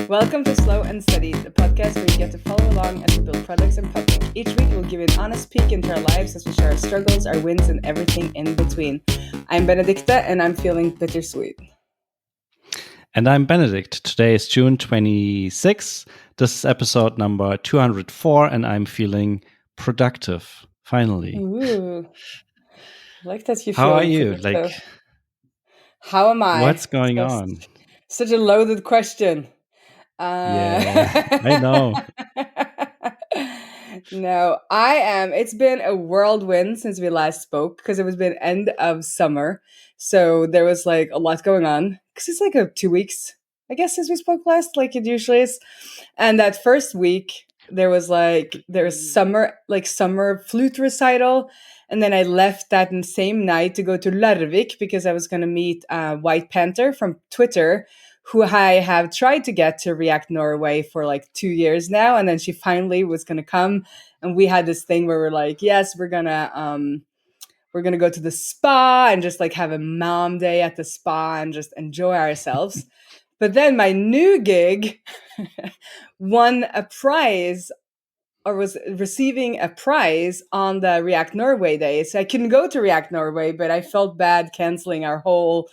Welcome to Slow and Steady, the podcast where you get to follow along as we build products in public. Each week we'll give you an honest peek into our lives as we share our struggles, our wins, and everything in between. I'm Benedikt and I'm feeling bittersweet. And I'm Benedikt. Today is June 26th. This is episode number 204 and I'm feeling productive, finally. Ooh, I like that you feel How are you? productive. How am I? What's going on? Such a loaded question. Yeah, I know. No, I am. It's been a whirlwind since we last spoke because it was been end of summer. So there was like a lot going on because it's like 2 weeks, I guess, since we spoke last, like it usually is. And that first week, there was summer flute recital. And then I left that same night to go to Larvik because I was going to meet White Panther from Twitter, who I have tried to get to React Norway for like 2 years now. And then she finally was going to come. And we had this thing where we're like, yes, we're going to go to the spa and just like have a mom day at the spa and just enjoy ourselves. But then my new gig won a prize or was receiving a prize on the React Norway day. So I couldn't go to React Norway, but I felt bad canceling our whole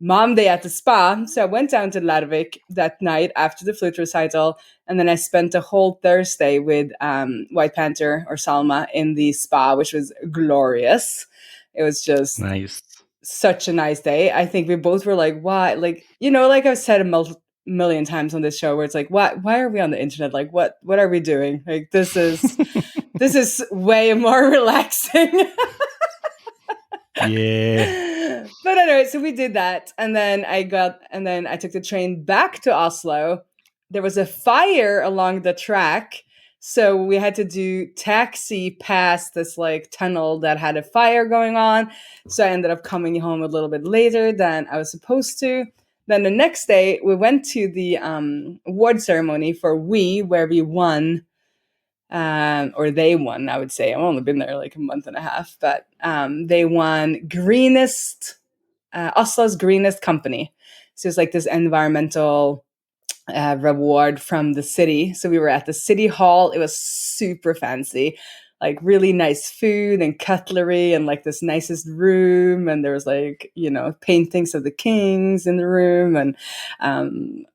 mom day at the spa. So I went down to Larvik that night after the flute recital. And then I spent a whole Thursday with White Panther or Salma in the spa, which was glorious. It was just nice. Such a nice day. I think we both were like, why? Like, like I've said a million times on this show where it's like, why are we on the internet? Like, what are we doing? Like, this is way more relaxing. Yeah. But anyway, so we did that. And then I took the train back to Oslo. There was a fire along the track. So we had to do taxi past this like tunnel that had a fire going on. So I ended up coming home a little bit later than I was supposed to. Then the next day we went to the award ceremony for where we won, or they won, I would say. I've only been there like a month and a half, but they won Oslo's greenest company. So it's like this environmental reward from the city. So we were at the city hall. It was super fancy, like really nice food and cutlery and like this nicest room. And there was like, paintings of the kings in the room and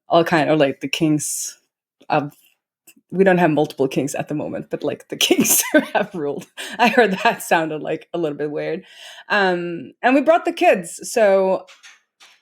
all kind of like the kings of, we don't have multiple kings at the moment, but like the kings who have ruled. I heard that sounded like a little bit weird. And we brought the kids. So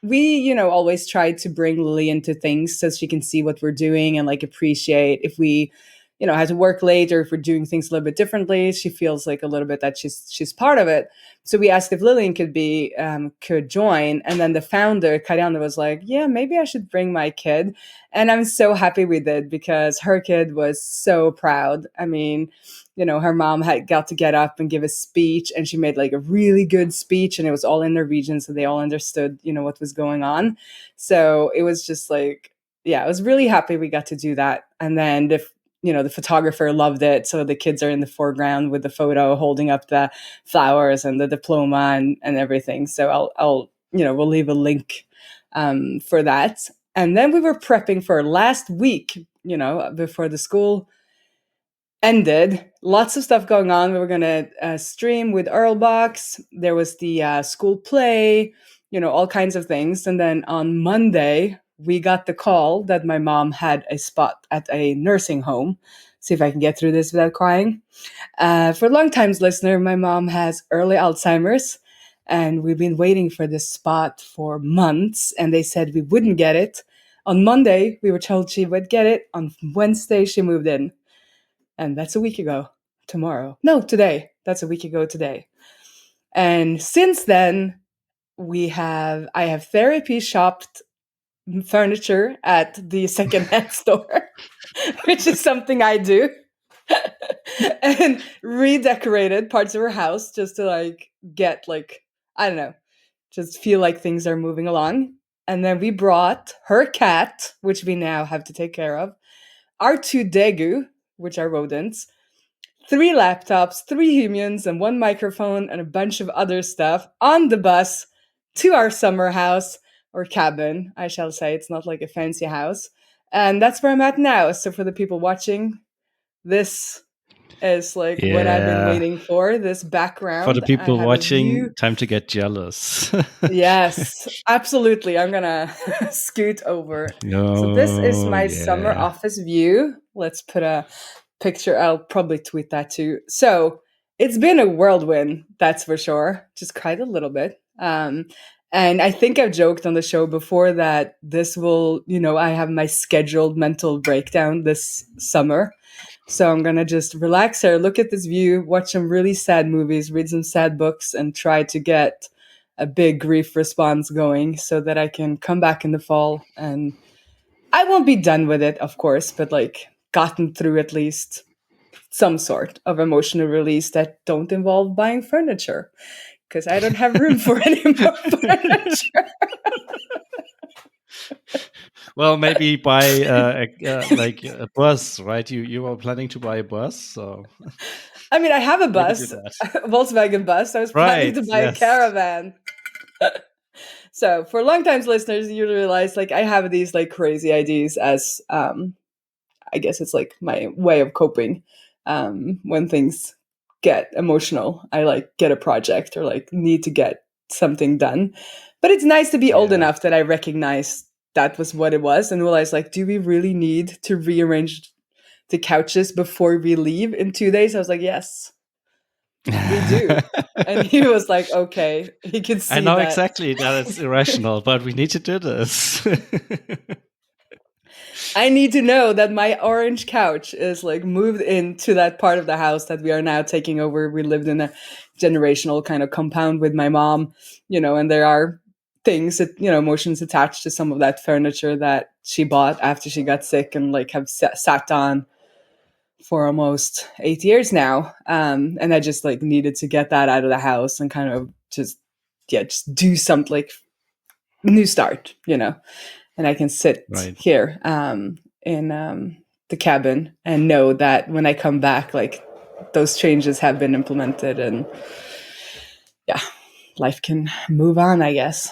we, always try to bring Lily into things so she can see what we're doing and like appreciate if we, have to work late or if we're doing things a little bit differently. She feels like a little bit that she's part of it. So we asked if Lillian could join. And then the founder, Karianne, was like, yeah, maybe I should bring my kid. And I'm so happy we did because her kid was so proud. I mean, her mom had got to get up and give a speech and she made like a really good speech and it was all in Norwegian. So they all understood, what was going on. So it was just like, yeah, I was really happy we got to do that. And then the photographer loved it. So the kids are in the foreground with the photo holding up the flowers and the diploma and everything. So I'll we'll leave a link for that. And then we were prepping for last week, before the school ended. Lots of stuff going on. We were going to stream with Earlbox. There was the school play, all kinds of things. And then on Monday, we got the call that my mom had a spot at a nursing home. See if I can get through this without crying. For a long time listener, my mom has early Alzheimer's. And we've been waiting for this spot for months. And they said we wouldn't get it. On Monday, we were told she would get it. On Wednesday, she moved in. And that's a week ago tomorrow. No, today. That's a week ago today. And since then, I have therapy shopped furniture at the secondhand store, which is something I do. And redecorated parts of her house just to like get like, I don't know, just feel like things are moving along. And then we brought her cat, which we now have to take care of, our 2 degu, which are rodents, 3 laptops, 3 humans, and 1 microphone, and a bunch of other stuff on the bus to our summer house or cabin, I shall say. It's not like a fancy house. And that's where I'm at now. So for the people watching, this is like what I've been Yeah. waiting for. This For the background, I people have a view. watching, time to get jealous. Yes, absolutely. I'm gonna scoot over. So this is Oh, my summer yeah. office view. Let's put a picture. I'll probably tweet that too. So it's been a whirlwind, that's for sure. Just cried a little bit. And I think I've joked on the show before that this will, I have my scheduled mental breakdown this summer. So I'm gonna just relax here, look at this view, watch some really sad movies, read some sad books, and try to get a big grief response going so that I can come back in the fall. And I won't be done with it, of course, but like gotten through at least some sort of emotional release that don't involve buying furniture because I don't have room for any more furniture. Well, maybe buy like a bus, right? You were planning to buy a bus, so I mean, I have a maybe do bus, that. a Volkswagen bus. I was planning Right. to buy a Yes. caravan. So for long-time listeners, you realize like I have these like crazy ideas as I guess it's like my way of coping when things get emotional. I like get a project or like need to get something done. But it's nice to be old Yeah. enough that I recognize that was what it was and realize like, do we really need to rearrange the couches before we leave in 2 days? I was like, yes, we do. And he was like, okay, he could I see know that. exactly that it's irrational, but we need to do this. I need to know that my orange couch is like moved into that part of the house that we are now taking over. We lived in a generational kind of compound with my mom, and there are things that, emotions attached to some of that furniture that she bought after she got sick and like have sat on for almost 8 years now. And I just like needed to get that out of the house and kind of just do something like new start, and I can sit Right. here in the cabin and know that when I come back, like those changes have been implemented, and yeah, life can move on, I guess.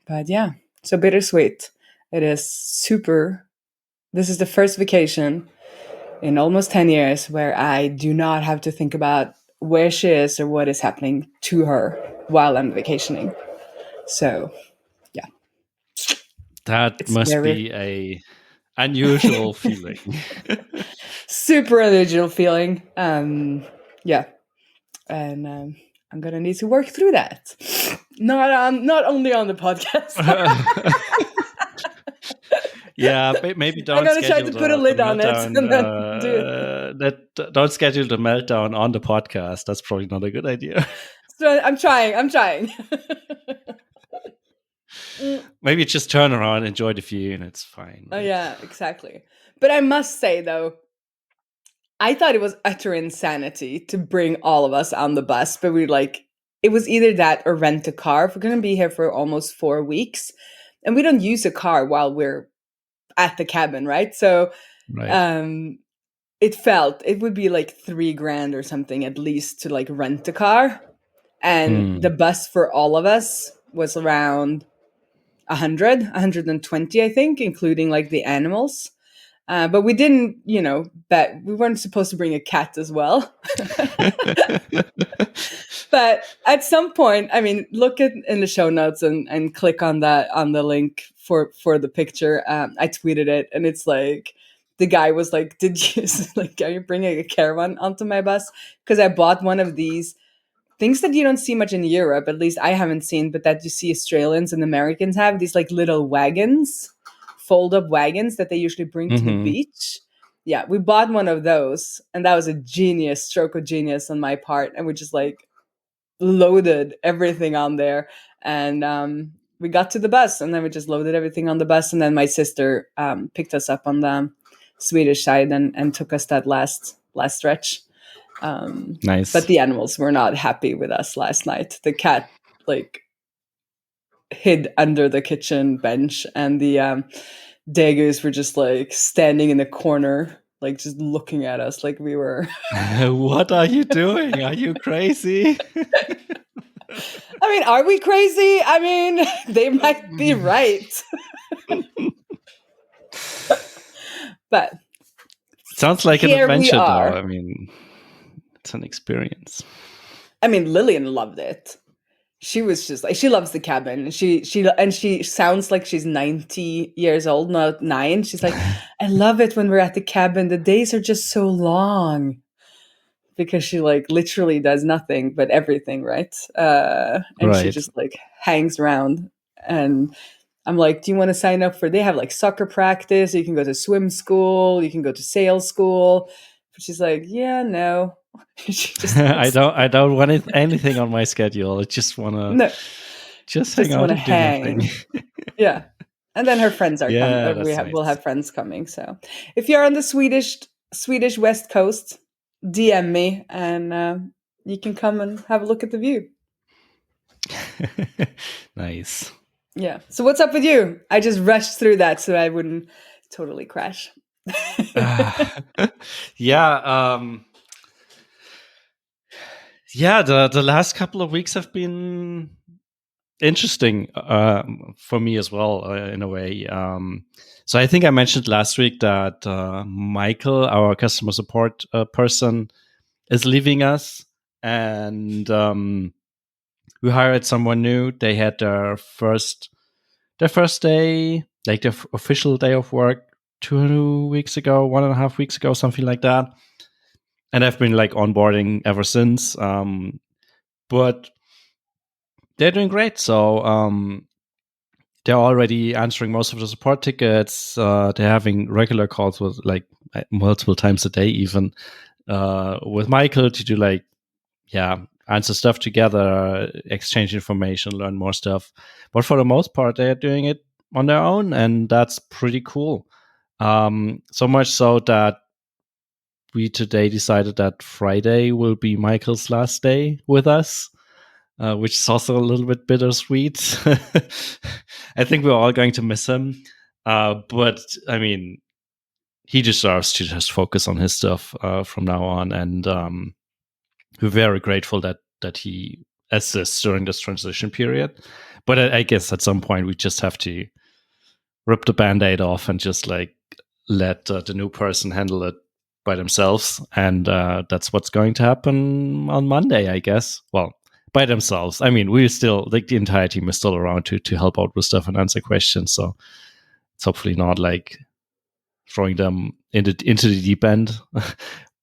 But yeah, so bittersweet. It is super. This is the first vacation in almost 10 years where I do not have to think about where she is or what is happening to her while I'm vacationing. So yeah, That it's must very be a unusual feeling. super unusual feeling. Yeah, and I'm gonna need to work through that. Not only on the podcast. Yeah, maybe I'm don't gonna try schedule to put a the lid on it meltdown. and then do it. Don't schedule the meltdown on the podcast. That's probably not a good idea. So I'm trying. I'm trying. Maybe just turn around, enjoy the view, and it's fine. Oh Right? yeah, exactly. But I must say though, I thought it was utter insanity to bring all of us on the bus, but it was either that or rent a car. If we're gonna be here for almost 4 weeks, and we don't use a car while we're at the cabin, right? So Right. um it would be like 3 grand or something at least to like rent a car. And the Hmm. bus for all of us was around 120, I think, including like the animals. But we didn't, bet we weren't supposed to bring a cat as well. But at some point, I mean, look at in the show notes and click on the link for the picture. I tweeted it, and it's like the guy was like, "Did you like? Are you bringing a caravan onto my bus?" Because I bought one of these things that you don't see much in Europe. At least I haven't seen, but that you see Australians and Americans have these like little wagons, fold up wagons that they usually bring to the Hmm. beach. Yeah, we bought one of those, and that was a genius stroke of genius on my part, and we just like loaded everything on there. And we got to the bus, and then we just loaded everything on the bus, and then my sister picked us up on the Swedish side and took us that last stretch. But Nice. the animals were not happy with us last night. The cat like hid under the kitchen bench, and the daggers were just like standing in the corner, like just looking at us like we were. What are you doing? Are you crazy? I mean, are we crazy? I mean, they might be right. But sounds like an here we adventure, though. are. I mean, it's an experience. I mean, Lillian loved it. She was just like, she loves the cabin. She sounds like she's 90 years old, not 9. She's like, I love it when we're at the cabin. The days are just so long, because she like literally does nothing but everything, right? And she Right. just like hangs around. And I'm like, do you want to sign up for? They have like soccer practice. You can go to swim school. You can go to sail school. But she's like, yeah, no. She just I wants, don't want anything on my schedule. I just wanna no, just hang just want out to and do nothing. hang. Yeah. And then her friends are coming. Yeah, that's We'll nice. have friends coming. So if you're on the Swedish West Coast, DM me, and you can come and have a look at the view. Nice. Yeah. So what's up with you? I just rushed through that so I wouldn't totally crash. Yeah. Yeah. The last couple of weeks have been interesting for me as well, in a way. So I think I mentioned last week that Michael, our customer support person, is leaving us, and we hired someone new. They had their first day, like their official day of work, 2 weeks ago, 1.5 weeks ago, something like that. And I've been like onboarding ever since. But they're doing great. So they're already answering most of the support tickets. They're having regular calls with like multiple times a day, even with Michael to do like, answer stuff together, exchange information, learn more stuff. But for the most part, they're doing it on their own, and that's pretty cool. So much so that we today decided that Friday will be Michael's last day with us, which is also a little bit bittersweet. I think we're all going to miss him. But I mean, he deserves to just focus on his stuff from now on. And we're very grateful that he assists during this transition period. But I guess at some point we just have to rip the band-aid off and just like let the new person handle it by themselves. And that's what's going to happen on Monday, I guess. Well, by themselves. I mean, we're still, like, the entire team is still around to help out with stuff and answer questions. So it's hopefully not like throwing them into the deep end.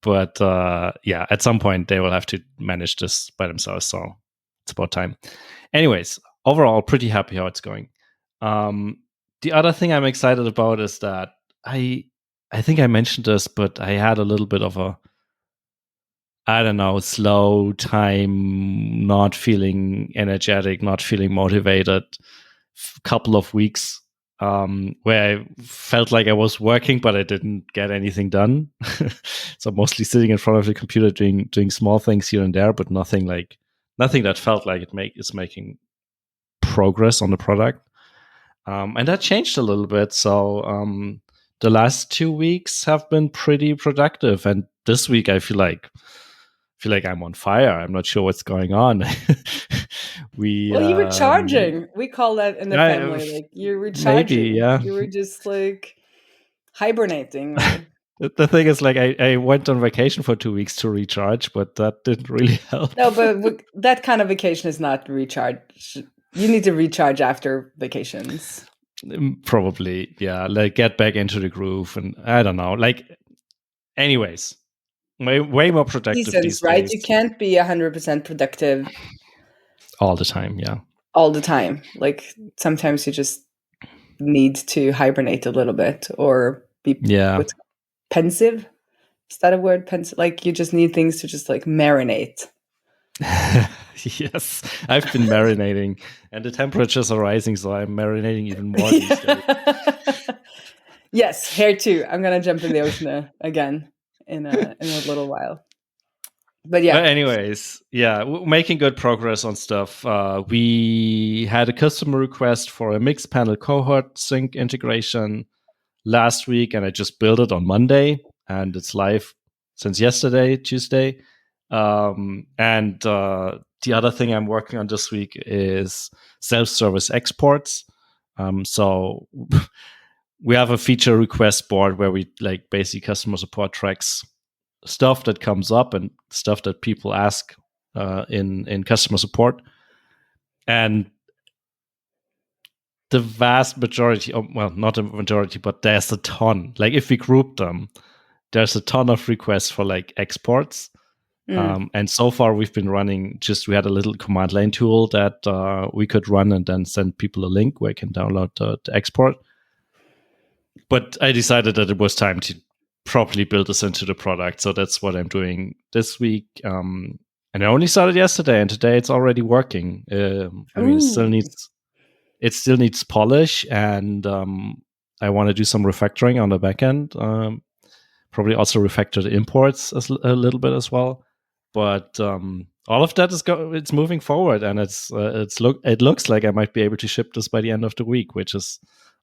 But at some point they will have to manage this by themselves. So it's about time. Anyways, overall, pretty happy how it's going. The other thing I'm excited about is that I think I mentioned this, but I had a little bit of a, I don't know, slow time, not feeling energetic, not feeling motivated, couple of weeks where I felt like I was working, but I didn't get anything done. So mostly sitting in front of the computer doing small things here and there, but nothing that felt like it's making progress on the product. And that changed a little bit. So the last 2 weeks have been pretty productive, and this week I feel like I'm on fire. I'm not sure what's going on. Well, you were charging. We call that in the family. Like, you're maybe, recharging. yeah. You were just like hibernating. Or... The thing is, like, I went on vacation for 2 weeks to recharge, but that didn't really help. No, but that kind of vacation is not recharge. You need to recharge after vacations. Probably, yeah. Like, get back into the groove, and I don't know. Like, anyways, way more productive Seasons, these right? days. You can't be 100% productive All the time, yeah. all the time. Like, sometimes you just need to hibernate a little bit, or be what's pensive. Is that a word? Pensive? Like, you just need things to just like marinate. Yes, I've been marinating, and the temperatures are rising, so I'm marinating even more these days. Yes, here too. I'm gonna jump in the ocean again in a little while. But yeah. But anyways, yeah, making good progress on stuff. We had a customer request for a Mixpanel cohort sync integration last week, and I just built it on Monday, and it's live since yesterday, Tuesday. And the other thing I'm working on this week is self-service exports. So we have a feature request board where we like basically customer support tracks stuff that comes up and stuff that people ask in customer support. And the vast majority, well, not a majority, but there's a ton. Like if we group them, there's a ton of requests for like exports. And so far we've been running we had a little command line tool that we could run and then send people a link where they can download the export. But I decided that it was time to properly build this into the product. So that's what I'm doing this week. And I only started yesterday, and today it's already working. I mean, it still needs polish, and I want to do some refactoring on the back end. Probably also refactor the imports a little bit as well. But all of that it's moving forward, and it looks like I might be able to ship this by the end of the week, which is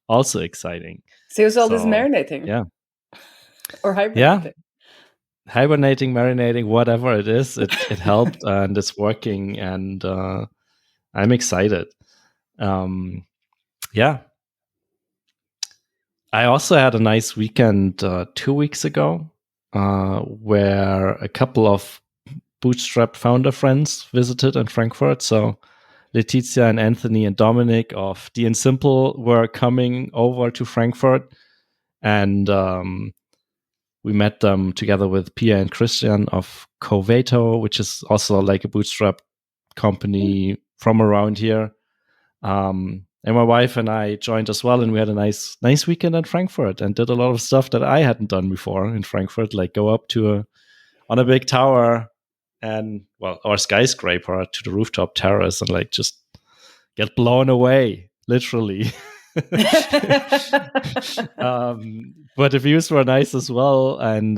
also exciting. So it was all this marinating, yeah, or hibernating. Yeah, hibernating, marinating, whatever it is, it helped and it's working, and I'm excited. Yeah. I also had a nice weekend 2 weeks ago where a couple of bootstrapped founder friends visited in Frankfurt. So Letizia and Anthony and Dominic of D and Simple were coming over to Frankfurt, and we met them together with Pia and Christian of Covato, which is also like a bootstrap company from around here. And my wife and I joined as well, and we had a nice weekend in Frankfurt and did a lot of stuff that I hadn't done before in Frankfurt, like go up on a big tower or skyscraper to the rooftop terrace and like just get blown away, literally. But the views were nice as well, and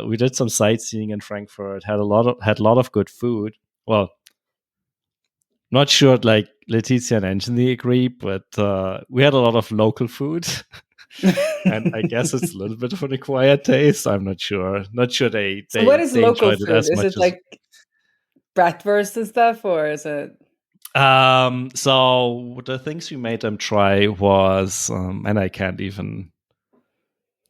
we did some sightseeing in Frankfurt. Had a lot of good food. Well, not sure like Letizia and Anthony agree, but we had a lot of local food. And I guess it's a little bit of an acquired taste. I'm not sure. They what is local food? It is it like bratwurst and stuff, or is it? So the things we made them try was, and I can't even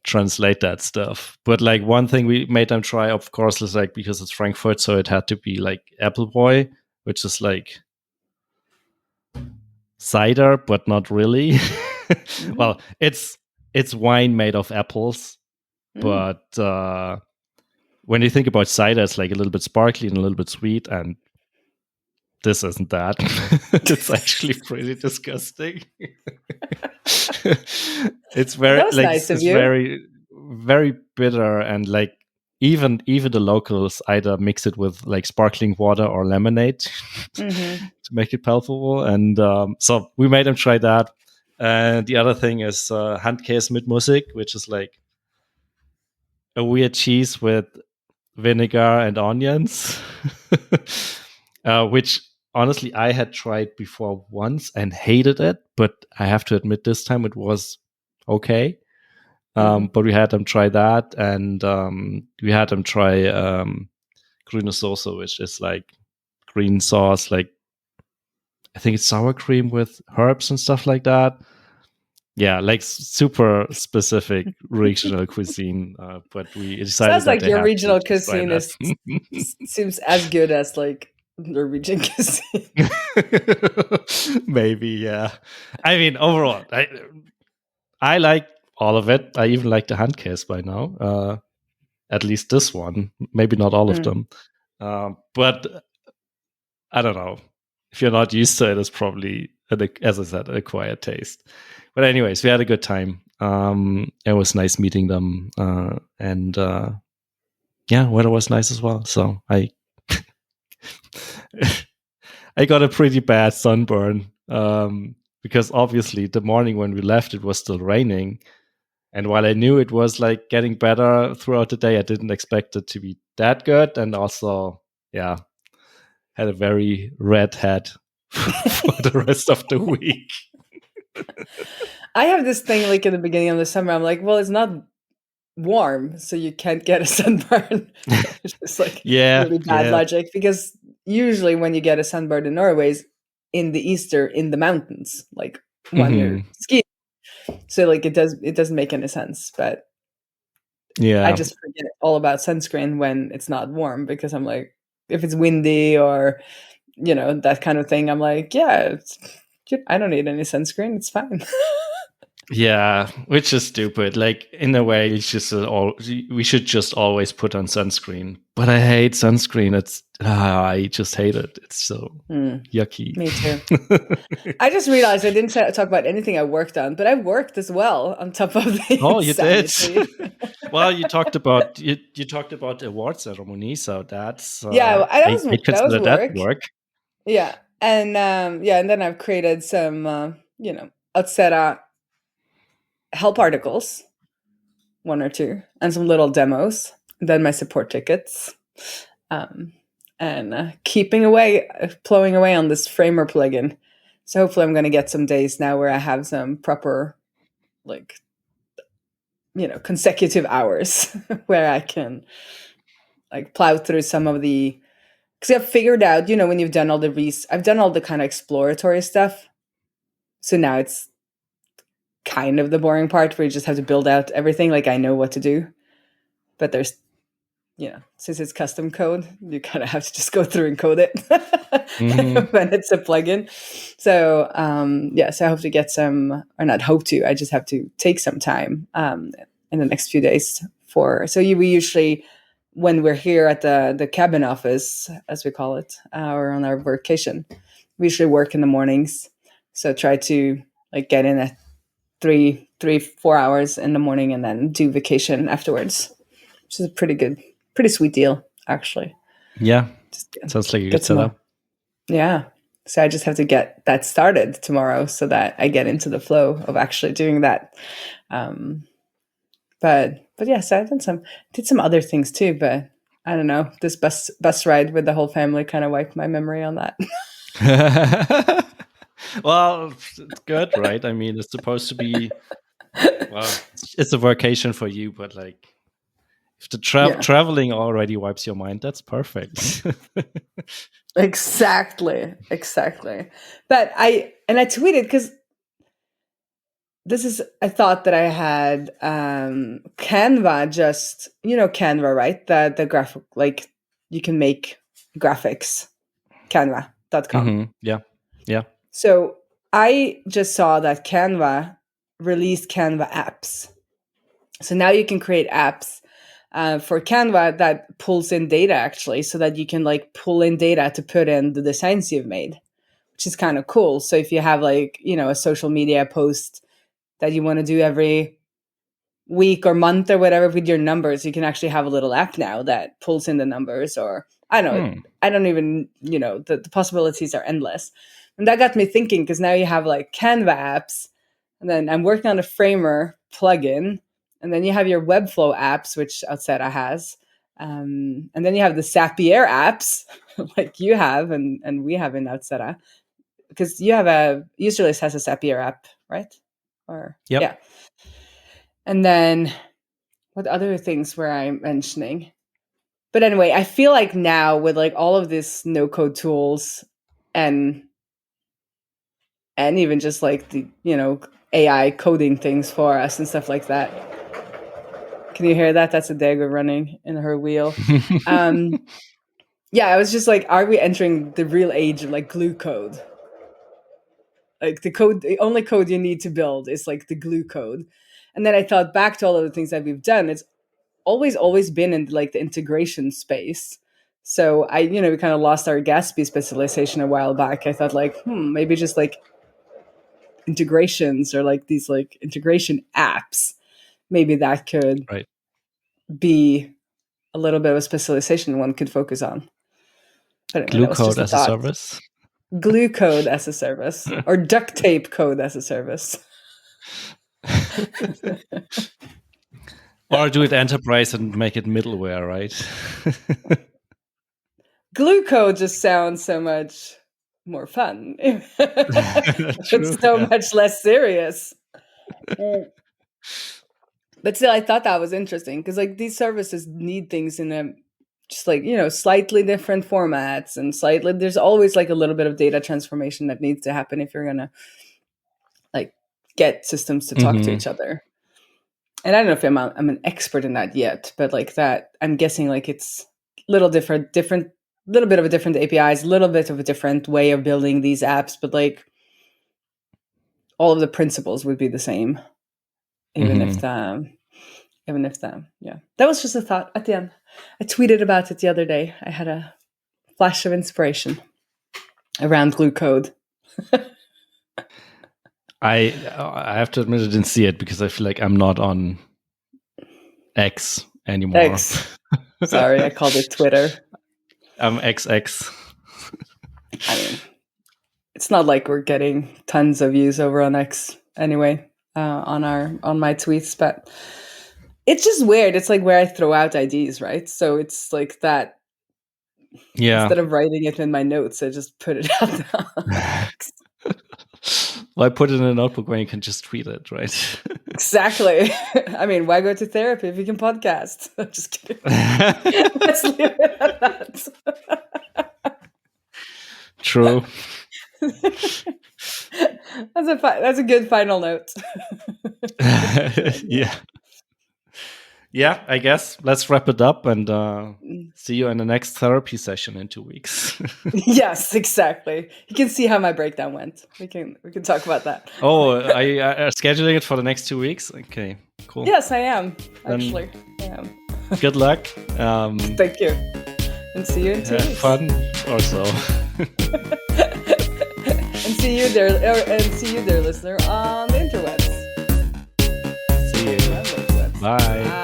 translate that stuff, but like one thing we made them try, of course, is like, because it's Frankfurt, so it had to be like Appleboy, which is like cider, but not really. Mm-hmm. Well, it's wine made of apples, but when you think about cider, it's like a little bit sparkly and a little bit sweet, and this isn't that. It's actually pretty disgusting. It's very like nice it's very, very bitter, and like even the locals either mix it with like sparkling water or lemonade to make it palatable. And so we made them try that. And the other thing is Handkäse mit Musik, which is like a weird cheese with vinegar and onions, which honestly I had tried before once and hated it, but I have to admit this time it was okay. But we had them try that, and we had them try grüne Soße, which is like green sauce, like I think it's sour cream with herbs and stuff like that. Yeah, like super specific regional cuisine. But we decided sounds like that your regional cuisine seems as good as like Norwegian cuisine. Maybe, yeah. I mean, overall, I like all of it. I even like the Handkäse by now. At least this one. Maybe not all of them. But I don't know. If you're not used to it, it's probably, as I said, an acquired taste. But anyways, we had a good time. It was nice meeting them. And weather was nice as well. So I got a pretty bad sunburn. Because obviously the morning when we left, it was still raining. And while I knew it was like getting better throughout the day, I didn't expect it to be that good. And also, had a very red head for the rest of the week. I have this thing like in the beginning of the summer, I'm like, well, it's not warm, so you can't get a sunburn. It's just like really bad logic, because usually when you get a sunburn in Norway, in the Easter, in the mountains, like when you're skiing. So like it doesn't make any sense. But I Yeah. just forget all about sunscreen when it's not warm because I'm like, if it's windy or that kind of thing, I'm like, yeah, I don't need any sunscreen. It's fine. Yeah, which is stupid. Like in a way, it's just we should just always put on sunscreen. But I hate sunscreen. I just hate it. It's so Mm, yucky. me too. I just realized I didn't talk about anything I worked on, but I worked as well on top of the Oh, you did. insanity. Well, you talked about award ceremony, so that's Yeah, I that was consider that work. work. Yeah, and and then I've created some etc. help articles, one or two, and some little demos. Then my support tickets, um, and plowing away on this Framer plugin. So hopefully, I'm going to get some days now where I have some proper, like, consecutive hours where I can like plow through some of the, because I've figured out, when you've done all I've done all the kind of exploratory stuff. So now it's kind of the boring part where you just have to build out everything. Like I know what to do, but there's, since it's custom code, you kind of have to just go through and code it Hmm. when it's a plugin. So so I hope to get some, or not hope to. I just have to take some time in the next few days for. So we usually, when we're here at the cabin office, as we call it, or on our vacation, we usually work in the mornings. So try to like get in at 4 hours in the morning and then do vacation afterwards, which is a pretty sweet deal, actually. Yeah, Just sounds like a good get some more. setup. Yeah. So I just have to get that started tomorrow so that I get into the flow of actually doing that. Um, but yeah, so I did some other things too, but I don't know. This bus ride with the whole family kind of wiped my memory on that. Well, it's good, right? I mean, it's supposed to be, well, it's a vacation for you, but like if the Yeah, traveling already wipes your mind, that's perfect. exactly. But I tweeted because this is a thought that I had. Canva, just Canva, right? The graphic, like you can make graphics. Canva.com. Yeah, yeah. So I just saw that Canva released Canva apps. So now you can create apps for Canva that pulls in data actually, so that you can like pull in data to put in the designs you've made, which is kind of cool. So if you have like a social media post that you want to do every week or month or whatever with your numbers, you can actually have a little app now that pulls in the numbers. Or I don't know, Hmm. I don't even, the possibilities are endless. And that got me thinking, because now you have like Canva apps, and then I'm working on a Framer plugin, and then you have your Webflow apps, which Outsera has. And then you have the Zapier apps like you have, and we have in Outsera, because you have Userlist has a Zapier app, right? Or Yep. yeah. And then what other things were I mentioning? But anyway, I feel like now with like all of these no code tools and even just like the AI coding things for us and stuff like that. Can you hear that? That's a dagger running in her wheel. Um, yeah, I was just like, are we entering the real age of like glue code? Like the only code you need to build is like the glue code. And then I thought back to all of the things that we've done. It's always been in like the integration space. So we kind of lost our Gatsby specialization a while back. I thought like, maybe just like integrations or like these like integration apps, maybe that could Right. be a little bit of a specialization one could focus on. But anyway, Glue that was code just a as a thought. service. Glue code as a service, or duct tape code as a service. Or do it enterprise and make it middleware, right? Glue code just sounds so much more fun. True. It's so Yeah. much less serious. But still, I thought that was interesting because like these services need things in a just like slightly different formats, and slightly there's always like a little bit of data transformation that needs to happen if you're gonna like get systems to talk to each other. And I don't know if I'm an expert in that yet, but like that, I'm guessing like it's a little different, little bit of a different APIs, a little bit of a different way of building these apps, but like all of the principles would be the same, even if that, yeah. That was just a thought at the end. I tweeted about it the other day. I had a flash of inspiration around glue code. I have to admit I didn't see it because I feel like I'm not on X anymore. X. Sorry, I called it Twitter. I'm XX. I mean, it's not like we're getting tons of views over on X anyway, on my tweets, but it's just weird. It's like where I throw out ideas, right? So it's like that. Yeah. Instead of writing it in my notes, I just put it out on X. Well, I put it in a notebook where you can just tweet it, right? Exactly. I mean, why go to therapy if you can podcast? I'm just kidding. Let's leave it at that. True. That's a good final note. Yeah. Yeah, I guess let's wrap it up and see you in the next therapy session in 2 weeks. Yes, exactly. You can see how my breakdown went. We can talk about that. Oh, are you scheduling it for the next 2 weeks? Okay, cool. Yes, I am. Actually, I am. Good luck. Thank you, and see you in 2 weeks. Fun or so. And see you there, listener, on the interwebs. See you. Bye.